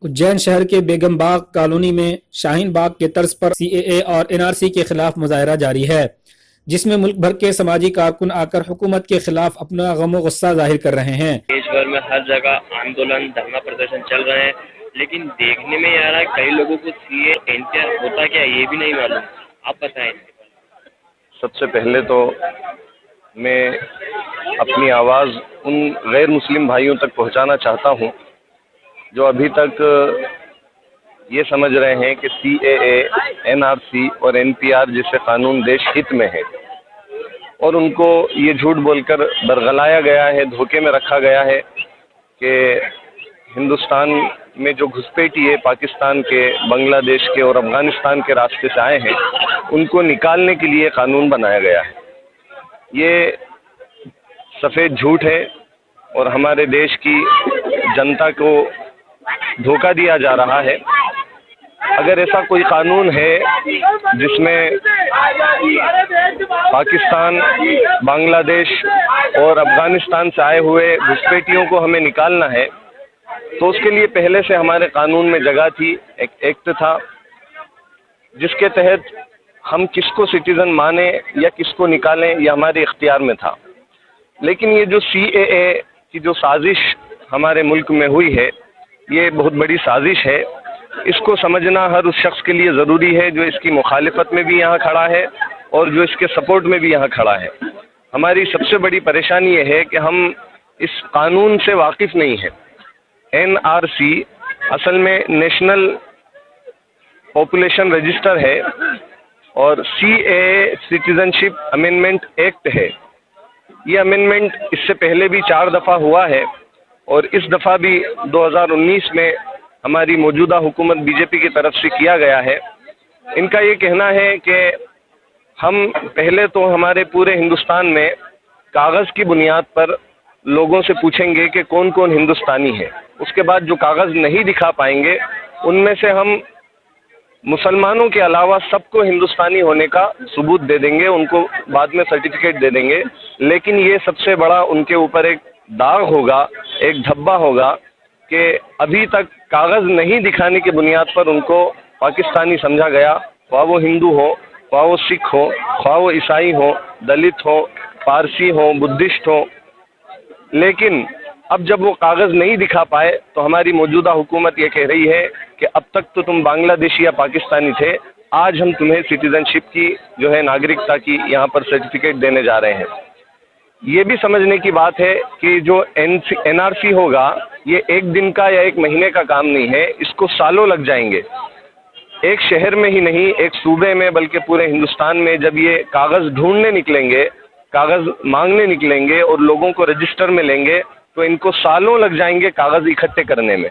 उज्जैन शहर के बेगम बाग कॉलोनी में शाहीन बाग के तर्ज पर सीएए और एनआरसी के खिलाफ मुजाहरा जारी है, जिसमें मुल्क भर के समाजी कारकुन आकर हुकूमत के खिलाफ अपना गम गुस्सा जाहिर कर रहे हैं। देश भर में हर जगह आंदोलन धरना प्रदर्शन चल रहे हैं, लेकिन देखने में आ रहा है कई लोगों को सीए एनटीआर होता क्या ये भी नहीं मालूम। आप बताएं। सबसे पहले तो मैं अपनी आवाज़ उन गैर मुस्लिम भाइयों तक पहुंचाना चाहता हूं जो अभी तक ये समझ रहे हैं कि सीएए, एनआरसी और एनपीआर जैसे कानून देश हित में है और उनको ये झूठ बोलकर बरगलाया गया है, धोखे में रखा गया है कि हिंदुस्तान में जो घुसपैठिए पाकिस्तान के, बांग्लादेश के और अफगानिस्तान के रास्ते से आए हैं उनको निकालने के लिए कानून बनाया गया है। ये सफ़ेद झूठ है और हमारे देश की जनता को धोखा दिया जा रहा है। अगर ऐसा कोई कानून है जिसमें पाकिस्तान, बांग्लादेश और अफगानिस्तान से आए हुए घुसपैठियों को हमें निकालना है तो उसके लिए पहले से हमारे कानून में जगह थी, एक एक्ट था जिसके तहत हम किसको सिटीज़न माने या किसको निकालें यह हमारे इख्तियार में था। लेकिन ये जो सीएए की जो साजिश हमारे मुल्क में हुई है ये बहुत बड़ी साजिश है। इसको समझना हर उस शख्स के लिए ज़रूरी है जो इसकी मुखालिफत में भी यहाँ खड़ा है और जो इसके सपोर्ट में भी यहाँ खड़ा है। हमारी सबसे बड़ी परेशानी ये है कि हम इस कानून से वाकिफ़ नहीं हैं। एनआरसी असल में नेशनल पॉपुलेशन रजिस्टर है और सीएए सिटीज़नशिप अमेंडमेंट एक्ट है। ये अमेंडमेंट इससे पहले भी 4 दफ़ा हुआ है और इस दफ़ा भी 2019 में हमारी मौजूदा हुकूमत बीजेपी की तरफ से किया गया है। इनका ये कहना है कि हम पहले तो हमारे पूरे हिंदुस्तान में कागज़ की बुनियाद पर लोगों से पूछेंगे कि कौन कौन हिंदुस्तानी है। उसके बाद जो कागज़ नहीं दिखा पाएंगे उनमें से हम मुसलमानों के अलावा सबको हिंदुस्तानी होने का सबूत दे देंगे, उनको बाद में सर्टिफिकेट दे देंगे। लेकिन ये सबसे बड़ा उनके ऊपर एक दाग होगा, एक धब्बा होगा कि अभी तक कागज़ नहीं दिखाने की बुनियाद पर उनको पाकिस्तानी समझा गया, ख्वाह वो हिंदू हो, ख्वाह वो सिख हो, ख्वाह वो ईसाई हो, दलित हो, पारसी हो, बुद्धिस्ट हो। लेकिन अब जब वो कागज़ नहीं दिखा पाए तो हमारी मौजूदा हुकूमत ये कह रही है कि अब तक तो तुम बांग्लादेशी या पाकिस्तानी थे, आज हम तुम्हें सिटीज़नशिप की जो है नागरिकता की यहाँ पर सर्टिफिकेट देने जा रहे हैं। ये भी समझने की बात है कि जो एनआरसी होगा ये एक दिन का या एक महीने का काम नहीं है, इसको सालों लग जाएंगे। एक शहर में ही नहीं, एक सूबे में, बल्कि पूरे हिंदुस्तान में जब ये कागज़ ढूंढने निकलेंगे, कागज़ मांगने निकलेंगे और लोगों को रजिस्टर में लेंगे तो इनको सालों लग जाएंगे कागज़ इकट्ठे करने में।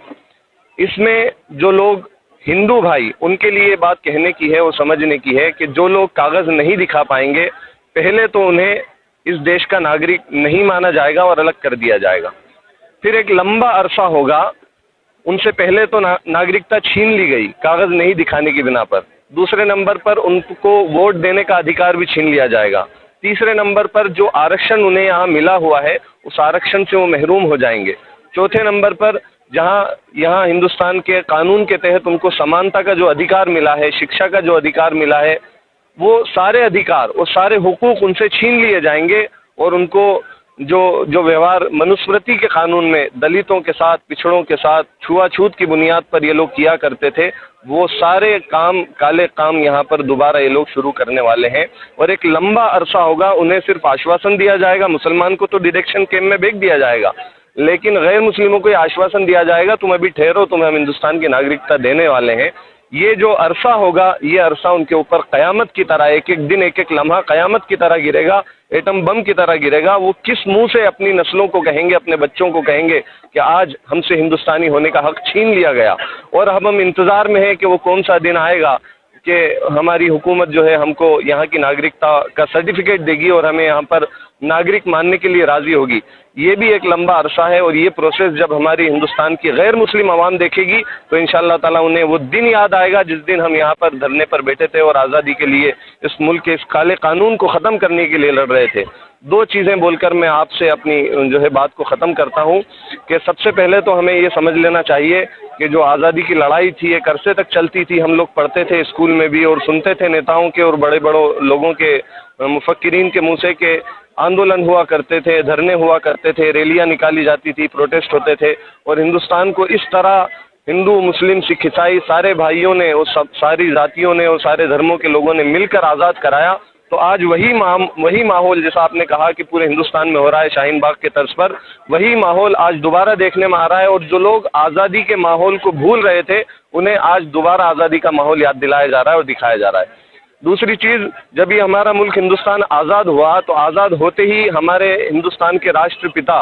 इसमें जो लोग हिंदू भाई, उनके लिए बात कहने की है और समझने की है कि जो लोग कागज़ नहीं दिखा पाएंगे पहले तो उन्हें इस देश का नागरिक नहीं माना जाएगा और अलग कर दिया जाएगा। फिर एक लंबा अरसा होगा, उनसे पहले तो नागरिकता छीन ली गई कागज़ नहीं दिखाने की बिना पर। दूसरे नंबर पर उनको वोट देने का अधिकार भी छीन लिया जाएगा। तीसरे नंबर पर जो आरक्षण उन्हें यहाँ मिला हुआ है उस आरक्षण से वो महरूम हो जाएंगे। चौथे नंबर पर जहाँ यहाँ हिंदुस्तान के कानून के तहत उनको समानता का जो अधिकार मिला है, शिक्षा का जो अधिकार मिला है, वो सारे अधिकार और सारे हुकूक उनसे छीन लिए जाएंगे और उनको जो व्यवहार मनुस्मृति के कानून में दलितों के साथ, पिछड़ों के साथ छुआछूत की बुनियाद पर ये लोग किया करते थे, वो सारे काम, काले काम यहाँ पर दोबारा ये लोग शुरू करने वाले हैं। और एक लंबा अरसा होगा, उन्हें सिर्फ आश्वासन दिया जाएगा, मुसलमान को तो डिटेक्शन कैंप में भेज दिया जाएगा, लेकिन गैर मुस्लिमों को ये आश्वासन दिया जाएगा तुम अभी ठहरो, तुम्हें हम हिंदुस्तान की नागरिकता देने वाले हैं। ये जो अरसा होगा, ये अरसा उनके ऊपर क़यामत की तरह, एक एक दिन, एक एक लम्हा क़यामत की तरह गिरेगा, एटम बम की तरह गिरेगा। वो किस मुंह से अपनी नस्लों को कहेंगे, अपने बच्चों को कहेंगे कि आज हमसे हिंदुस्तानी होने का हक छीन लिया गया। और अब हम इंतज़ार में हैं कि वो कौन सा दिन आएगा कि हमारी हुकूमत जो है हमको यहाँ की नागरिकता का सर्टिफिकेट देगी और हमें यहाँ पर नागरिक मानने के लिए राजी होगी। ये भी एक लंबा अरसा है और ये प्रोसेस जब हमारी हिंदुस्तान की गैर मुस्लिम आवाम देखेगी तो इंशाअल्लाह ताला उन्हें वो दिन याद आएगा जिस दिन हम यहाँ पर धरने पर बैठे थे और आज़ादी के लिए इस मुल्क के इस काले कानून को ख़त्म करने के लिए लड़ रहे थे। दो चीज़ें बोलकर मैं आपसे अपनी जो है बात को ख़त्म करता हूँ कि सबसे पहले तो हमें ये समझ लेना चाहिए कि जो आज़ादी की लड़ाई थी एक अरसे तक चलती थी। हम लोग पढ़ते थे स्कूल में भी और सुनते थे नेताओं के और बड़े बड़ों लोगों के मुफक्किरीन के मुँह से के आंदोलन हुआ करते थे, धरने हुआ करते थे, रैलियाँ निकाली जाती थी, प्रोटेस्ट होते थे और हिंदुस्तान को इस तरह हिंदू मुस्लिम सिख ईसाई सारे भाइयों ने और सारी जातियों ने और सारे धर्मों के लोगों ने मिलकर आज़ाद कराया। तो आज वही माहौल जैसा आपने कहा कि पूरे हिंदुस्तान में हो रहा है शाहीन बाग के तर्ज पर, वही माहौल आज दोबारा देखने में आ रहा है और जो लोग आज़ादी के माहौल को भूल रहे थे उन्हें आज दोबारा आज़ादी का माहौल याद दिलाया जा रहा है और दिखाया जा रहा है। दूसरी चीज़, जब ये हमारा मुल्क हिंदुस्तान आज़ाद हुआ तो आज़ाद होते ही हमारे हिंदुस्तान के राष्ट्रपिता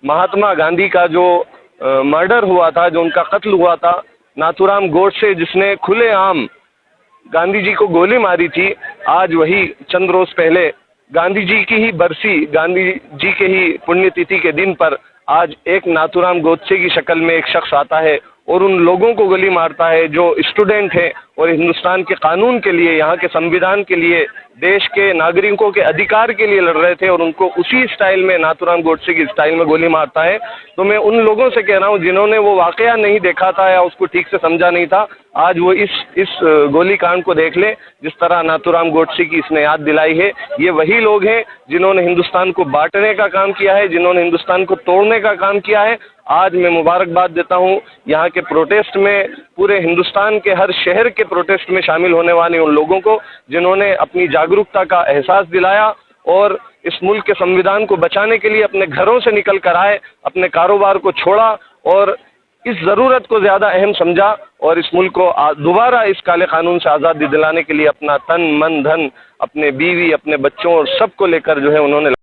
महात्मा गांधी का जो मर्डर हुआ था, जो उनका कत्ल हुआ था, नाथूराम गोडसे जिसने खुलेआम गांधी जी को गोली मारी थी, आज वही चंद रोज पहले गांधी जी की ही बरसी, गांधी जी के ही पुण्यतिथि के दिन पर आज एक नाथूराम गोडसे की शक्ल में एक शख्स आता है और उन लोगों को गोली मारता है जो स्टूडेंट हैं और हिंदुस्तान के कानून के लिए, यहाँ के संविधान के लिए, देश के नागरिकों के अधिकार के लिए लड़ रहे थे और उनको उसी स्टाइल में, नाथूराम गोडसे की स्टाइल में गोली मारता है। तो मैं उन लोगों से कह रहा हूँ जिन्होंने वो वाकया नहीं देखा था या उसको ठीक से समझा नहीं था, आज वो इस गोली कांड को देख ले जिस तरह नाथूराम गोडसे की इसने याद दिलाई है। ये वही लोग हैं जिन्होंने हिंदुस्तान को बांटने का काम किया है, जिन्होंने हिंदुस्तान को तोड़ने का काम किया है। आज मैं मुबारकबाद देता हूँ यहाँ के प्रोटेस्ट में, पूरे हिंदुस्तान के हर शहर के प्रोटेस्ट में शामिल होने वाले उन लोगों को जिन्होंने अपनी जागरूकता का एहसास दिलाया और इस मुल्क के संविधान को बचाने के लिए अपने घरों से निकल कर आए, अपने कारोबार को छोड़ा और इस ज़रूरत को ज़्यादा अहम समझा और इस मुल्क को दोबारा इस काले कानून से आज़ादी दिलाने के लिए अपना तन मन धन, अपने बीवी, अपने बच्चों और सबको लेकर जो है उन्होंने